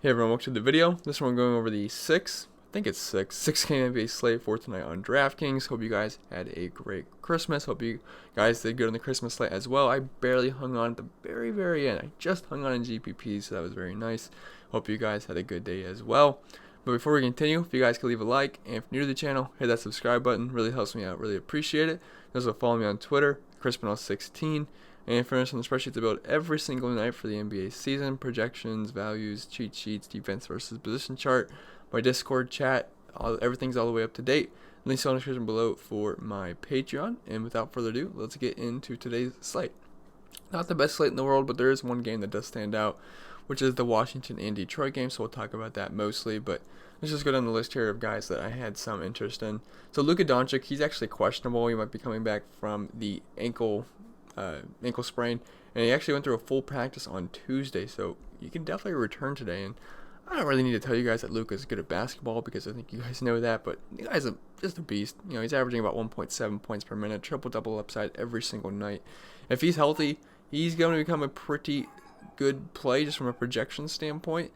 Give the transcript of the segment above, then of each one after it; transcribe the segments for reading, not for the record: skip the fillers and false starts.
Hey everyone, welcome to the video. This one going over the I think it's six game NBA slate for tonight on Draftkings. Hope you guys had a great Christmas. Hope you guys did good on the Christmas slate as well. I barely hung on at the very end. I just hung on in GPP, so that was very nice. Hope you guys had a good day as well. But before we continue, if you guys could leave a like, and if you're new to the channel, hit that subscribe button. Really helps me out. Really appreciate it. Also follow me on Twitter, ChrisPennell16. And information on the spreadsheet to build every single night for the NBA season, projections, values, cheat sheets, defense versus position chart, my Discord chat, everything's all the way up to date. Links on the description below for my Patreon. And without further ado, let's get into today's slate. Not the best slate in the world, but there is one game that does stand out, which is the Washington and Detroit game, so we'll talk about that mostly. But let's just go down the list here of guys that I had some interest in. So Luka Doncic, he's actually questionable. He might be coming back from the ankle sprain, and he actually went through a full practice on Tuesday, so you can definitely return today. And I don't really need to tell you guys that Luka's good at basketball because I think you guys know that, but the guy's just a beast. You know, he's averaging about 1.7 points per minute, triple-double upside every single night. If he's healthy, he's going to become a pretty good play just from a projection standpoint.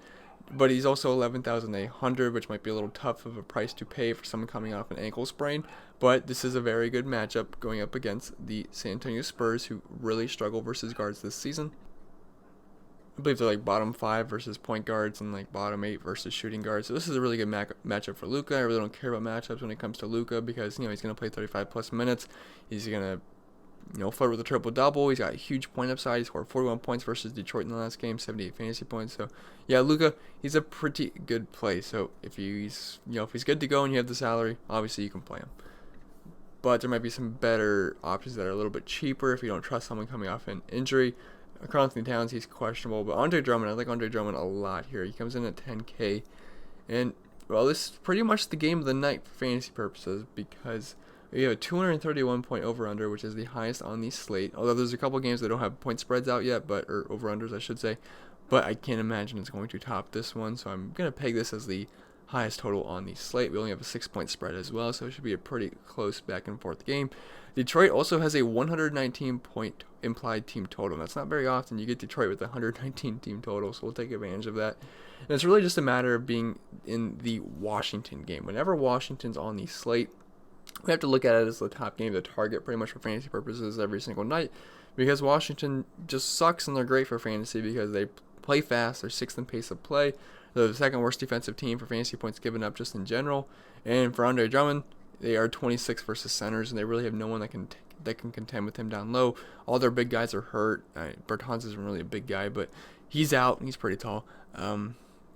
But he's also 11,800, which might be a little tough of a price to pay for someone coming off an ankle sprain. But this is a very good matchup going up against the San Antonio Spurs, who really struggle versus guards this season. I believe they're like bottom 5 versus point guards and like bottom 8 versus shooting guards. So this is a really good matchup for Luka. I really don't care about matchups when it comes to Luka because, he's going to play 35 plus minutes. He's going to flirt with a triple-double. He's got a huge point upside. He scored 41 points versus Detroit in the last game, 78 fantasy points. So, yeah, Luka, he's a pretty good play. So, if he's good to go and you have the salary, obviously you can play him. But there might be some better options that are a little bit cheaper if you don't trust someone coming off an injury. Karl-Anthony Towns, he's questionable. But Andre Drummond, I like Andre Drummond a lot here. He comes in at 10K. And, well, this is pretty much the game of the night for fantasy purposes because you have a 231 point over-under, which is the highest on the slate. Although there's a couple games that don't have point spreads out yet, or over-unders, I should say. But I can't imagine it's going to top this one, so I'm going to peg this as the highest total on the slate. We only have a 6-point spread as well, so it should be a pretty close back-and-forth game. Detroit also has a 119-point implied team total. That's not very often. You get Detroit with a 119 team total, so we'll take advantage of that. And it's really just a matter of being in the Washington game. Whenever Washington's on the slate, we have to look at it as the top game to target pretty much for fantasy purposes every single night because Washington just sucks and they're great for fantasy because they play fast. They're 6th in pace of play. They're the second worst defensive team for fantasy points given up just in general. And for Andre Drummond, they are 26 versus centers and they really have no one that can contend with him down low. All their big guys are hurt. Bertans isn't really a big guy, but he's out and he's pretty tall.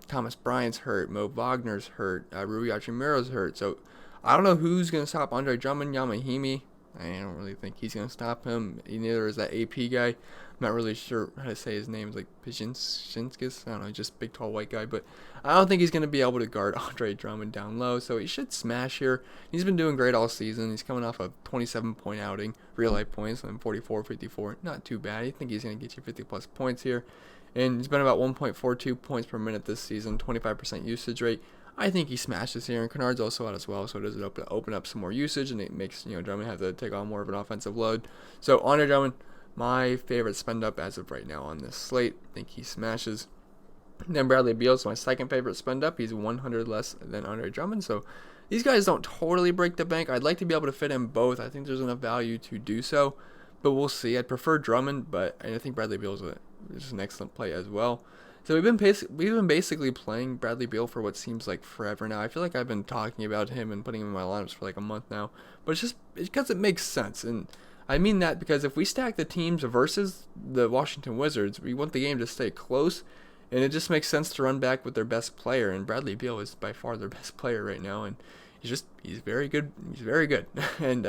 Thomas Bryant's hurt. Mo Wagner's hurt. Rui Hachimiro's hurt. So I don't know who's going to stop Andre Drummond. Yamahimi, I don't really think he's going to stop him. Neither is that AP guy. I'm not really sure how to say his name. It's like Porzingis. I don't know, just big, tall, white guy. But I don't think he's going to be able to guard Andre Drummond down low. So he should smash here. He's been doing great all season. He's coming off a 27-point outing, real-life points, and 44, 54. Not too bad. I think he's going to get you 50-plus points here. And he's been about 1.42 points per minute this season, 25% usage rate. I think he smashes here, and Kennard's also out as well, so it does open up some more usage, and it makes Drummond have to take on more of an offensive load. So Andre Drummond, my favorite spend up as of right now on this slate. I think he smashes. And then Bradley Beal is my second favorite spend up. He's 100 less than Andre Drummond, so these guys don't totally break the bank. I'd like to be able to fit in both. I think there's enough value to do so, but we'll see. I'd prefer Drummond, but I think Bradley Beal is an excellent play as well. So we've been basically playing Bradley Beal for what seems like forever now. I feel like I've been talking about him and putting him in my lineups for like a month now. But it's because it makes sense. And I mean that because if we stack the teams versus the Washington Wizards, we want the game to stay close. And it just makes sense to run back with their best player. And Bradley Beal is by far their best player right now. And he's very good. He's very good. And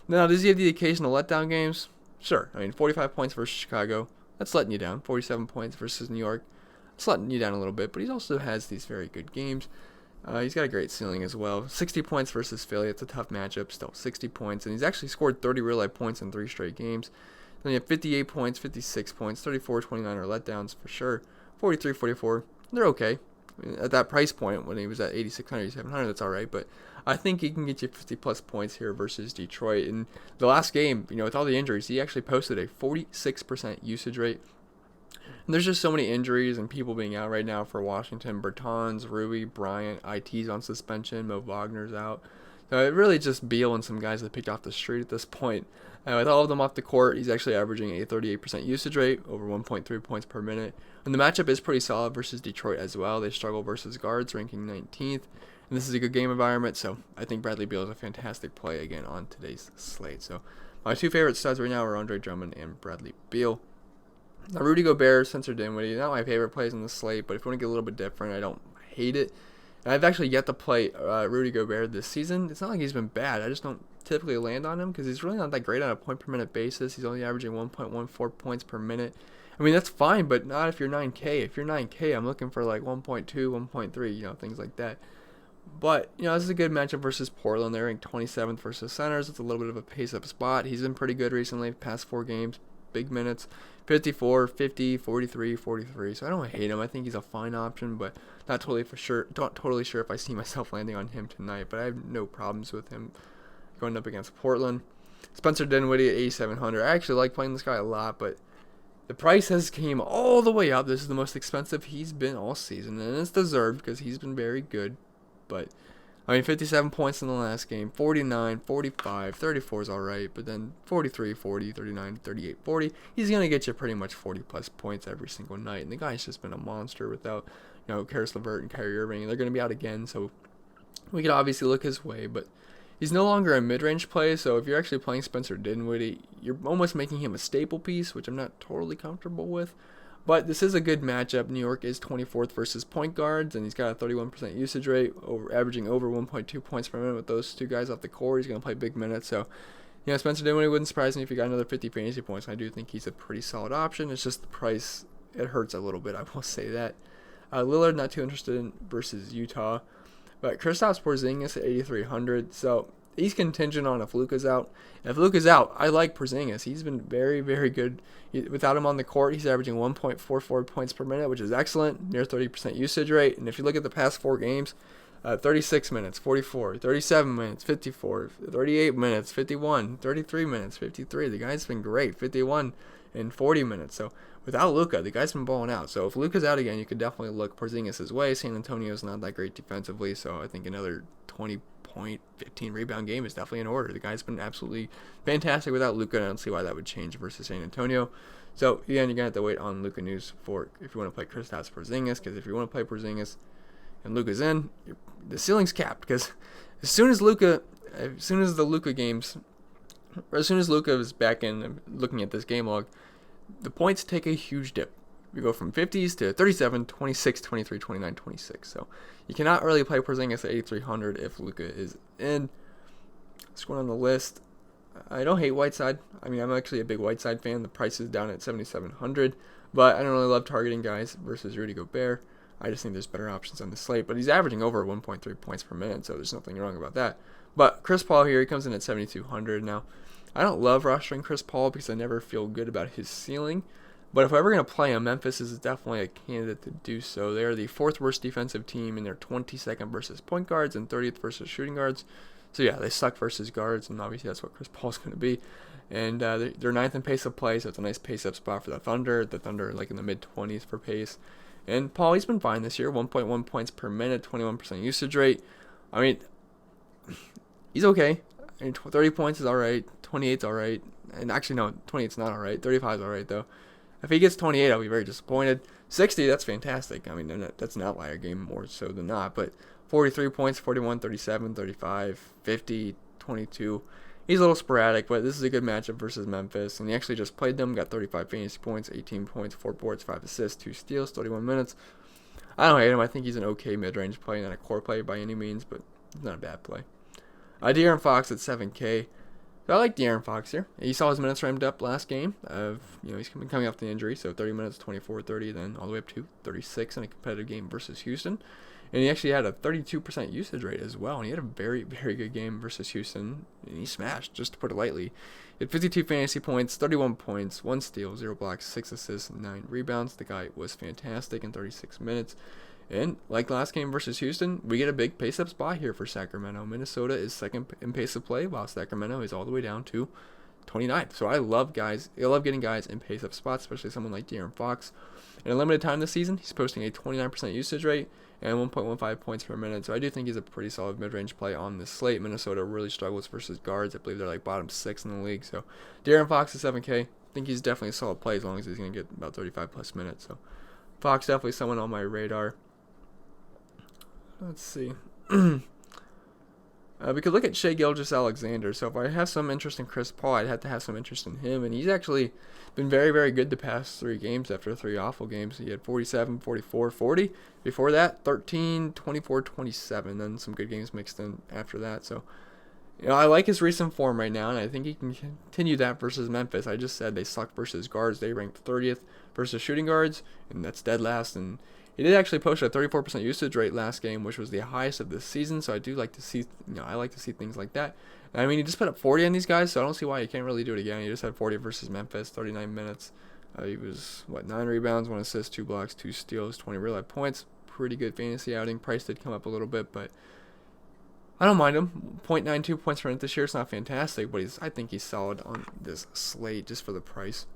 now, does he have the occasional letdown games? Sure. I mean, 45 points versus Chicago. That's letting you down. 47 points versus New York. It's letting you down a little bit, but he also has these very good games. He's got a great ceiling as well. 60 points versus Philly. It's a tough matchup. Still 60 points, and he's actually scored 30 real-life points in 3 straight games. Then you have 58 points, 56 points, 34, 29 are letdowns for sure. 43, 44, they're okay. I mean, at that price point, when he was at 8,600, 700, that's all right. But I think he can get you 50-plus points here versus Detroit. In the last game, with all the injuries, he actually posted a 46% usage rate. And there's just so many injuries and people being out right now for Washington. Bertans, Rui, Bryant, IT's on suspension, Mo Wagner's out. So it really just Beal and some guys that picked off the street at this point. With all of them off the court, he's actually averaging a 38% usage rate, over 1.3 points per minute. And the matchup is pretty solid versus Detroit as well. They struggle versus guards, ranking 19th. And this is a good game environment, so I think Bradley Beal is a fantastic play again on today's slate. So my two favorite studs right now are Andre Drummond and Bradley Beal. Now Rudy Gobert, Spencer Dinwiddie, not my favorite plays on the slate, but if you want to get a little bit different, I don't hate it. And I've actually yet to play Rudy Gobert this season. It's not like he's been bad. I just don't typically land on him because he's really not that great on a point per minute basis. He's only averaging 1.14 points per minute. I mean, that's fine, but not if you're 9K. If you're 9K, I'm looking for like 1.2, 1.3, things like that. But, this is a good matchup versus Portland. They're ranked 27th versus centers. It's a little bit of a pace-up spot. He's been pretty good recently, past 4 games, big minutes, 54, 50, 43, 43. So I don't hate him. I think he's a fine option, but not totally sure if I see myself landing on him tonight. But I have no problems with him going up against Portland. Spencer Dinwiddie at 8,700. I actually like playing this guy a lot, but the price has came all the way up. This is the most expensive he's been all season, and it's deserved because he's been very good. But, 57 points in the last game, 49, 45, 34 is all right, but then 43, 40, 39, 38, 40. He's going to get you pretty much 40-plus points every single night, and the guy's just been a monster without, Karis LeVert and Kyrie Irving. They're going to be out again, so we could obviously look his way, but he's no longer a mid-range play, so if you're actually playing Spencer Dinwiddie, you're almost making him a staple piece, which I'm not totally comfortable with. But this is a good matchup. New York is 24th versus point guards, and he's got a 31% usage rate, averaging over 1.2 points per minute with those two guys off the court. He's going to play big minutes. So, Spencer Dinwiddie wouldn't surprise me if he got another 50 fantasy points. I do think he's a pretty solid option. It's just the price. It hurts a little bit, I will say that. Lillard, not too interested in versus Utah. But Kristaps Porzingis at 8,300. So, he's contingent on if Luka's out. If Luka's out, I like Porzingis. He's been very, very good. Without him on the court, he's averaging 1.44 points per minute, which is excellent, near 30% usage rate. And if you look at the past 4 games, 36 minutes, 44, 37 minutes, 54, 38 minutes, 51, 33 minutes, 53. The guy's been great, 51 in 40 minutes. So without Luka, the guy's been balling out. So if Luka's out again, you could definitely look Porzingis' way. San Antonio's not that great defensively, so I think another 20-point, 15 rebound game is definitely in order. The guy's been absolutely fantastic without Luka, and I don't see why that would change versus San Antonio. So again, you're gonna have to wait on Luka news for if you want to play Kristaps Porzingis, because if you want to play Porzingis and Luka's in, the ceiling's capped. Because as soon as Luka is back in, looking at this game log, the points take a huge dip. We go from 50s to 37, 26, 23, 29, 26. So you cannot really play Porzingis at 8,300 if Luka is in. Let's go on the list. I don't hate Whiteside. I'm actually a big Whiteside fan. The price is down at 7,700. But I don't really love targeting guys versus Rudy Gobert. I just think there's better options on the slate. But he's averaging over 1.3 points per minute, so there's nothing wrong about that. But Chris Paul here, he comes in at 7,200. Now, I don't love rostering Chris Paul because I never feel good about his ceiling. But if we're ever going to play him, Memphis is definitely a candidate to do so. They are the 4th worst defensive team, and they're 22nd versus point guards and 30th versus shooting guards. So yeah, they suck versus guards, and obviously that's what Chris Paul's going to be. And they're 9th in pace of play, so it's a nice pace-up spot for the Thunder. The Thunder like in the mid-20s for pace. And Paul, he's been fine this year, 1.1 points per minute, 21% usage rate. He's okay. 30 points is all right, 28's all right. And actually, no, 28's not all right. 35's all right, though. If he gets 28, I'll be very disappointed. 60, that's fantastic. That's an outlier game more so than not. But 43 points, 41, 37, 35, 50, 22. He's a little sporadic, but this is a good matchup versus Memphis. And he actually just played them, got 35 fantasy points, 18 points, 4 boards, 5 assists, 2 steals, 31 minutes. I don't hate him. I think he's an okay mid-range play, not a core play by any means, but he's not a bad play. De'Aaron Fox at 7K. So I like De'Aaron Fox here. He saw his minutes ramped up last game. He's coming off the injury, so 30 minutes, 24, 30, then all the way up to 36 in a competitive game versus Houston. And he actually had a 32% usage rate as well, and he had a very, very good game versus Houston, and he smashed, just to put it lightly. He had 52 fantasy points, 31 points, 1 steal, 0 blocks, 6 assists, 9 rebounds. The guy was fantastic in 36 minutes. And like last game versus Houston, we get a big pace-up spot here for Sacramento. Minnesota is 2nd in pace of play, while Sacramento is all the way down to 29th. So I love getting guys in pace-up spots, especially someone like De'Aaron Fox. In a limited time this season, he's posting a 29% usage rate and 1.15 points per minute. So I do think he's a pretty solid mid-range play on this slate. Minnesota really struggles versus guards. I believe they're like bottom 6 in the league. So De'Aaron Fox is 7K. I think he's definitely a solid play as long as he's going to get about 35 plus minutes. So Fox definitely someone on my radar. Let's see. We could look at Shai Gilgeous-Alexander. So if I have some interest in Chris Paul, I'd have to have some interest in him. And he's actually been very, very good the past 3 games after 3 awful games. He had 47, 44, 40. Before that, 13, 24, 27. Then some good games mixed in after that. So, I like his recent form right now, and I think he can continue that versus Memphis. I just said they suck versus guards. They ranked 30th versus shooting guards, and that's dead last. And he did actually post a 34% usage rate last game, which was the highest of this season. So I do like to see, I like to see things like that. And I mean, he just put up 40 on these guys, so I don't see why he can't really do it again. He just had 40 versus Memphis, 39 minutes. He was 9 rebounds, 1 assist, 2 blocks, 2 steals, 20 real life points. Pretty good fantasy outing. Price did come up a little bit, but I don't mind him. 0.92 points per minute this year. It's not fantastic, but I think he's solid on this slate just for the price.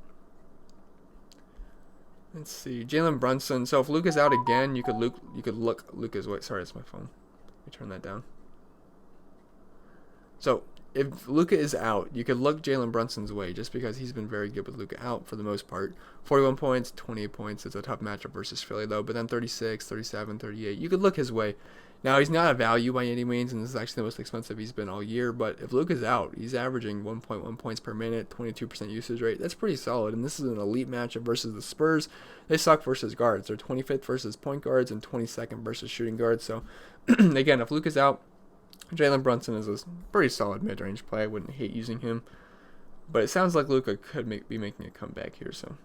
Let's see, Jalen Brunson. So if Luka's out again, you could look Luka's way. Sorry, that's my phone. Let me turn that down. So if Luka is out, you could look Jalen Brunson's way just because he's been very good with Luka out for the most part. 41 points, 28 points. It's a tough matchup versus Philly though. But then 36, 37, 38. You could look his way. Now, he's not a value by any means, and this is actually the most expensive he's been all year. But if Luka's out, he's averaging 1.1 points per minute, 22% usage rate. That's pretty solid, and this is an elite matchup versus the Spurs. They suck versus guards. They're 25th versus point guards and 22nd versus shooting guards. So, again, if Luka's out, Jalen Brunson is a pretty solid mid-range play. I wouldn't hate using him. But it sounds like Luka could be making a comeback here, so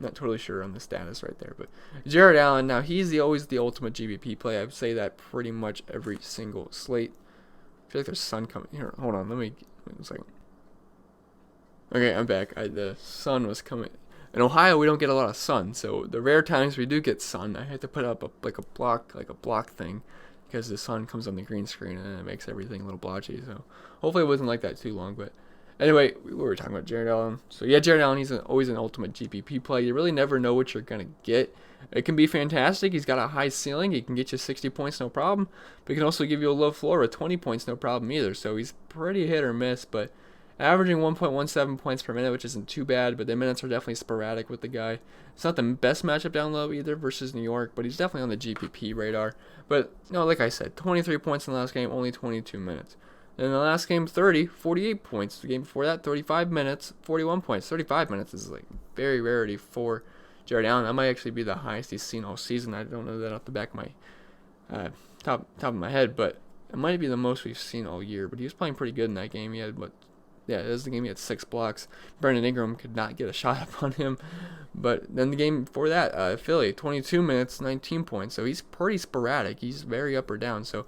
not totally sure on the status right there. But Jared Allen, now he's always the ultimate GPP play. I would say that pretty much every single slate. I feel like there's sun coming here. Hold on, wait a second. Okay, I'm back. The sun was coming. In Ohio, we don't get a lot of sun, so the rare times we do get sun, I have to put up a block thing, because the sun comes on the green screen and it makes everything a little blotchy. So hopefully it wasn't like that too long, but. Anyway, we were talking about Jared Allen. So, yeah, Jared Allen, he's always an ultimate GPP play. You really never know what you're going to get. It can be fantastic. He's got a high ceiling. He can get you 60 points, no problem. But he can also give you a low floor with 20 points, no problem either. So, he's pretty hit or miss. But averaging 1.17 points per minute, which isn't too bad. But the minutes are definitely sporadic with the guy. It's not the best matchup down low either versus New York. But he's definitely on the GPP radar. But, like I said, 23 points in the last game, only 22 minutes. In the last game, 48 points. The game before that, 35 minutes, 41 points. 35 minutes is like very rarity for Jared Allen. That might actually be the highest he's seen all season. I don't know that off the back of my top of my head, but it might be the most we've seen all year. But he was playing pretty good in that game. He had it was the game he had 6 blocks. Brandon Ingram could not get a shot up on him. But then the game before that, Philly, 22 minutes, 19 points. So he's pretty sporadic. He's very up or down. So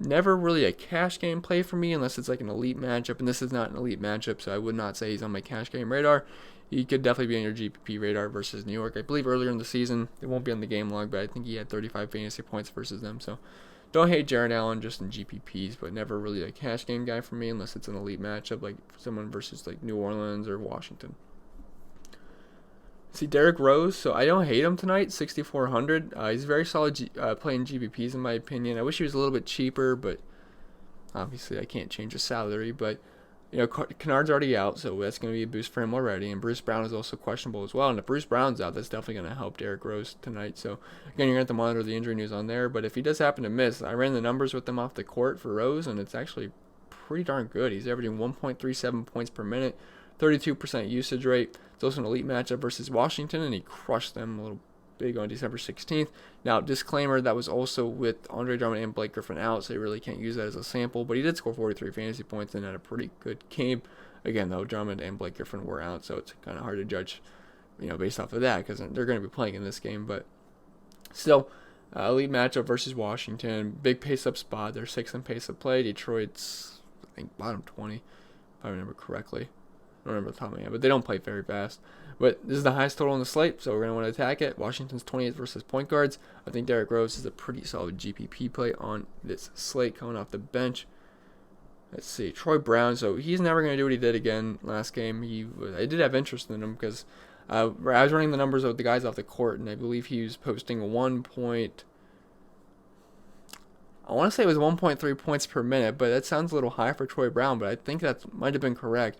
never really a cash game play for me unless it's like an elite matchup, and this is not an elite matchup, so I would not say he's on my cash game radar. He could definitely be on your GPP radar versus New York. I believe earlier in the season, it won't be on the game log, but I think he had 35 fantasy points versus them, so don't hate Jared Allen just in GPPs, but never really a cash game guy for me unless it's an elite matchup, like someone versus like New Orleans or Washington. See, Derrick Rose, so I don't hate him tonight, 6,400. He's very solid playing GPPs in my opinion. I wish he was a little bit cheaper, but obviously I can't change his salary. But, Kennard's already out, so that's going to be a boost for him already. And Bruce Brown is also questionable as well. And if Bruce Brown's out, that's definitely going to help Derrick Rose tonight. So, again, you're going to have to monitor the injury news on there. But if he does happen to miss, I ran the numbers with him off the court for Rose, and it's actually pretty darn good. He's averaging 1.37 points per minute. 32% usage rate. It's also an elite matchup versus Washington, and he crushed them a little big on December 16th. Now, disclaimer, that was also with Andre Drummond and Blake Griffin out, so you really can't use that as a sample, but he did score 43 fantasy points and had a pretty good game. Again, though, Drummond and Blake Griffin were out, so it's kind of hard to judge, based off of that, because they're going to be playing in this game, but still, elite matchup versus Washington. Big pace-up spot. They're 6th in pace-up play. Detroit's, I think, bottom 20, if I remember correctly. I don't remember the top of my head, but they don't play very fast. But this is the highest total on the slate, so we're going to want to attack it. Washington's 28th versus point guards. I think Derrick Rose is a pretty solid GPP play on this slate coming off the bench. Let's see, Troy Brown. So he's never going to do what he did again last game. I did have interest in him because I was running the numbers of the guys off the court, and I believe he was posting I want to say it was 1.3 points per minute, but that sounds a little high for Troy Brown, but I think that might have been correct.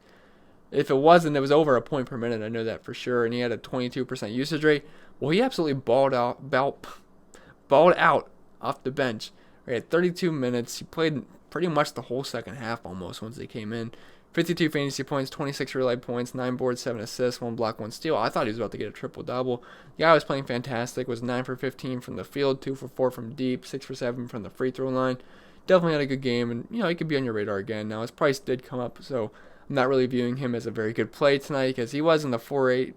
If it wasn't, it was over a point per minute. I know that for sure, and he had a 22% usage rate. Well, he absolutely balled out off the bench. He had 32 minutes. He played pretty much the whole second half almost once they came in. 52 fantasy points, 26 real-life points, 9 boards, 7 assists, 1 block, 1 steal. I thought he was about to get a triple-double. The guy was playing fantastic. Was 9 for 15 from the field, 2 for 4 from deep, 6 for 7 from the free throw line. Definitely had a good game, and he could be on your radar again. Now his price did come up, so I'm not really viewing him as a very good play tonight because he was in the 4.8,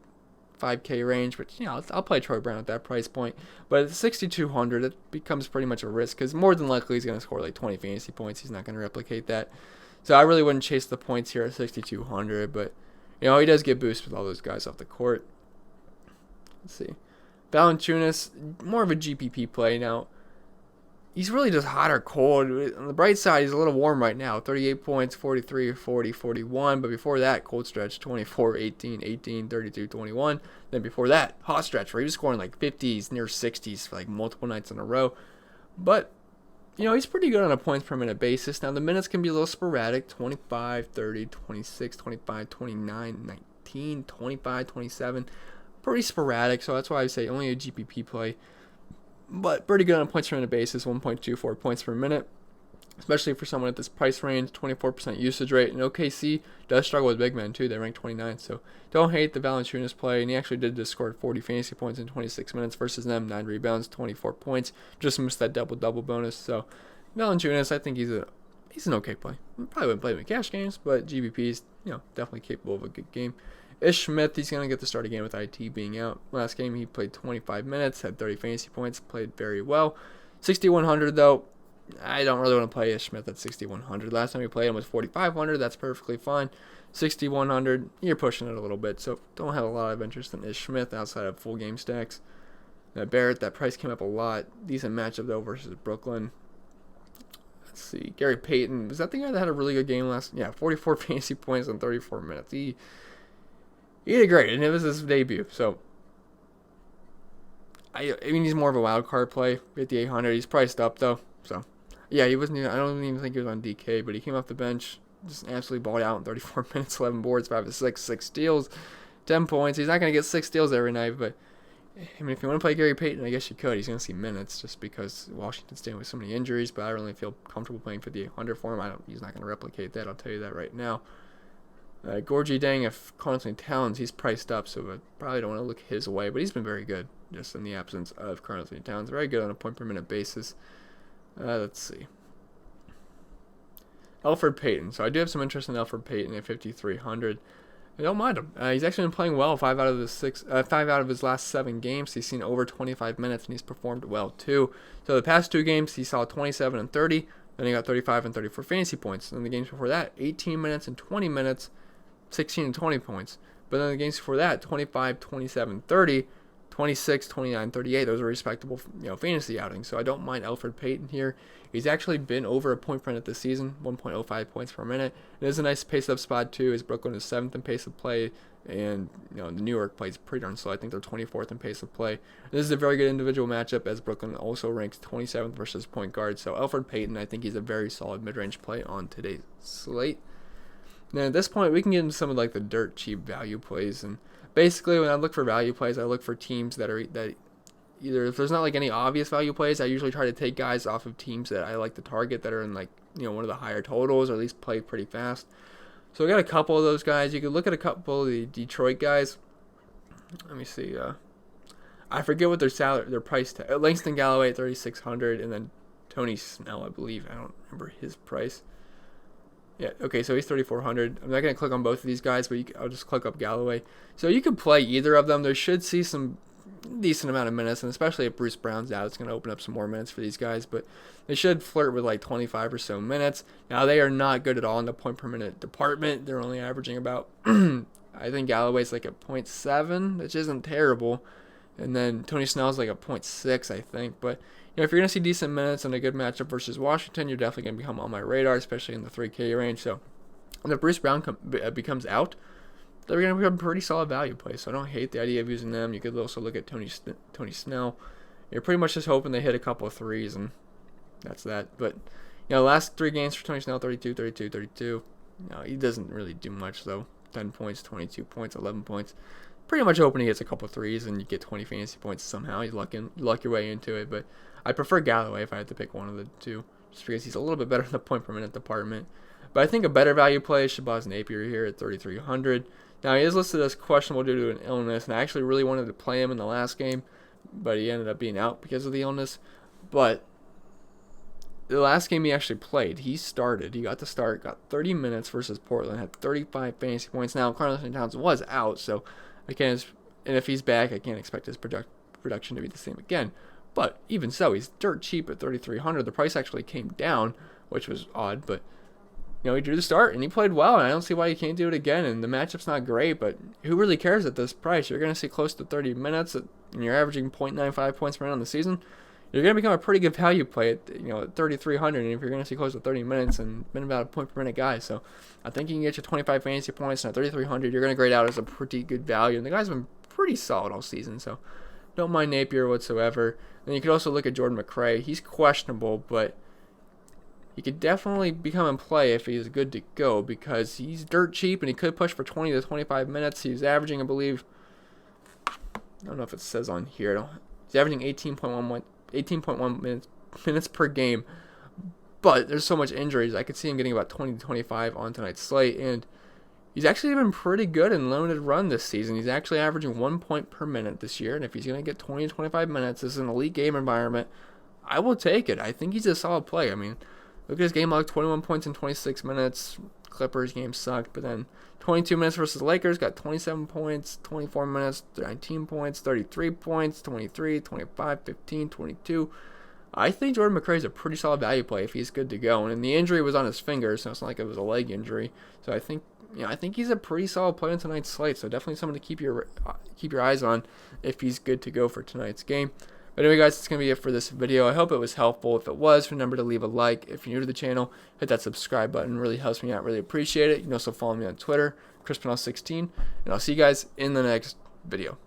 5K range, but I'll play Troy Brown at that price point. But at 6,200, it becomes pretty much a risk because more than likely he's going to score like 20 fantasy points. He's not going to replicate that. So I really wouldn't chase the points here at 6,200, but he does get boosted with all those guys off the court. Let's see. Valanciunas, more of a GPP play now. He's really just hot or cold. On the bright side, he's a little warm right now. 38 points, 43, 40, 41. But before that, cold stretch, 24, 18, 18, 32, 21. Then before that, hot stretch where he was scoring like 50s, near 60s for like multiple nights in a row. But he's pretty good on a points per minute basis. Now, the minutes can be a little sporadic. 25, 30, 26, 25, 29, 19, 25, 27. Pretty sporadic, so that's why I say only a GPP play. But pretty good on a points per minute basis, 1.24 points per minute. Especially for someone at this price range, 24% usage rate. And OKC does struggle with big men, too. They rank 29th, so don't hate the Valanciunas play. And he actually did just score 40 fantasy points in 26 minutes versus them. 9 rebounds, 24 points. Just missed that double-double bonus. So Valanciunas, I think he's an okay play. Probably wouldn't play him in cash games, but GBP is definitely capable of a good game. Ish Smith, he's going to get the start again with IT being out. Last game, he played 25 minutes, had 30 fantasy points, played very well. 6,100, though. I don't really want to play Ish Smith at 6,100. Last time we played him was 4,500. That's perfectly fine. 6,100, you're pushing it a little bit. So don't have a lot of interest in Ish Smith outside of full game stacks. Barrett, that price came up a lot. Decent matchup, though, versus Brooklyn. Let's see. Gary Payton, was that the guy that had a really good game last? Yeah, 44 fantasy points in 34 minutes. He did great, and it was his debut. So, I mean, he's more of a wild card play. 5,800. He's priced up, though. So, yeah, he wasn't. I don't even think he was on DK, but he came off the bench, just absolutely balled out in 34 minutes, 11 boards, 5 assists, 6 steals, 10 points. He's not going to get 6 steals every night, but I mean, if you want to play Gary Payton, I guess you could. He's going to see minutes just because Washington's dealing with so many injuries, but I don't really feel comfortable playing 5,800 for him. He's not going to replicate that. I'll tell you that right now. Gorgie Dang, if Carlton Towns, he's priced up, so I probably don't want to look his way, but he's been very good just in the absence of Carlton Towns. Very good on a point per minute basis. Let's see. Elfrid Payton. So I do have some interest in Elfrid Payton at 5,300. I don't mind him. He's actually been playing well 5 out of his last 7 games. He's seen over 25 minutes, and he's performed well too. So the past 2 games, he saw 27 and 30. Then he got 35 and 34 fantasy points. And the games before that, 18 minutes and 20 minutes, 16 and 20 points. But then the games before that, 25, 27, 30, 26, 29, 38. Those are respectable, fantasy outings. So I don't mind Elfrid Payton here. He's actually been over a point per minute this season, 1.05 points per minute. It is a nice pace-up spot, too, as Brooklyn is 7th in pace of play, and the New York plays pretty darn slow. I think they're 24th in pace of play. This is a very good individual matchup, as Brooklyn also ranks 27th versus point guard. So Elfrid Payton, I think he's a very solid mid-range play on today's slate. Now, at this point, we can get into some of the dirt cheap value plays, and basically, when I look for value plays, I look for teams that either, if there's not any obvious value plays, I usually try to take guys off of teams that I like to target that are in one of the higher totals, or at least play pretty fast. So I got a couple of those guys. You could look at a couple of the Detroit guys. Let me see. I forget what their price tag. Langston Galloway at 3,600, and then Tony Snell, I believe. I don't remember his price. Yeah, okay, so he's 3,400. I'm not going to click on both of these guys, but I'll just click up Galloway. So you could play either of them. They should see some decent amount of minutes, and especially if Bruce Brown's out, it's going to open up some more minutes for these guys, but they should flirt with 25 or so minutes. Now, they are not good at all in the point per minute department. They're only averaging about, I think Galloway's at 0.7, which isn't terrible, and then Tony Snell's a 0.6, I think, but if you're going to see decent minutes and a good matchup versus Washington, you're definitely going to become on my radar, especially in the 3K range. So, when Bruce Brown becomes out, they're going to become a pretty solid value play. So I don't hate the idea of using them. You could also look at Tony Snell. You're pretty much just hoping they hit a couple of threes, and that's that. But, last 3 games for Tony Snell, 32, 32, 32. He doesn't really do much, though. 10 points, 22 points, 11 points. Pretty much hoping he gets a couple of threes and you get 20 fantasy points somehow. You luck your way into it. But I prefer Galloway if I had to pick one of the two, just because he's a little bit better in the point per minute department. But I think a better value play is Shabazz Napier here at 3,300. Now, he is listed as questionable due to an illness, and I actually really wanted to play him in the last game, but he ended up being out because of the illness. But the last game he actually played, he started. He got to start, got 30 minutes versus Portland, had 35 fantasy points. Now, Karl-Anthony Towns was out, so I can't, and if he's back, I can't expect his production to be the same again. But even so, he's dirt cheap at 3,300. The price actually came down, which was odd, but he drew the start, and he played well, and I don't see why he can't do it again, and the matchup's not great, but who really cares at this price? You're going to see close to 30 minutes, and you're averaging 0.95 points per minute on the season. You're going to become a pretty good value play at, at 3,300, and if you're going to see close to 30 minutes and been about a point per minute guy. So I think you can get your 25 fantasy points, and at 3,300, you're going to grade out as a pretty good value, and the guy's been pretty solid all season, so don't mind Napier whatsoever. Then you could also look at Jordan McRae. He's questionable, but he could definitely become in play if he's good to go because he's dirt cheap and he could push for 20 to 25 minutes. He's averaging, I believe, I don't know if it says on here. He's averaging 18.1 minutes per game. But there's so much injuries. I could see him getting about 20 to 25 on tonight's slate. And he's actually been pretty good in limited run this season. He's actually averaging 1 point per minute this year. And if he's going to get 20 to 25 minutes, this is an elite game environment, I will take it. I think he's a solid play. I mean, look at his game log, 21 points in 26 minutes. Clippers game sucked, but then 22 minutes versus the Lakers, got 27 points, 24 minutes, 19 points, 33 points, 23, 25, 15, 22. I think Jordan McRae is a pretty solid value play if he's good to go. And the injury was on his finger, so it's not like it was a leg injury. So I think he's a pretty solid play on tonight's slate. So definitely someone to keep your eyes on if he's good to go for tonight's game. But anyway, guys, that's going to be it for this video. I hope it was helpful. If it was, remember to leave a like. If you're new to the channel, hit that subscribe button. It really helps me out. Really appreciate it. You can also follow me on Twitter, ChrisPennell16. And I'll see you guys in the next video.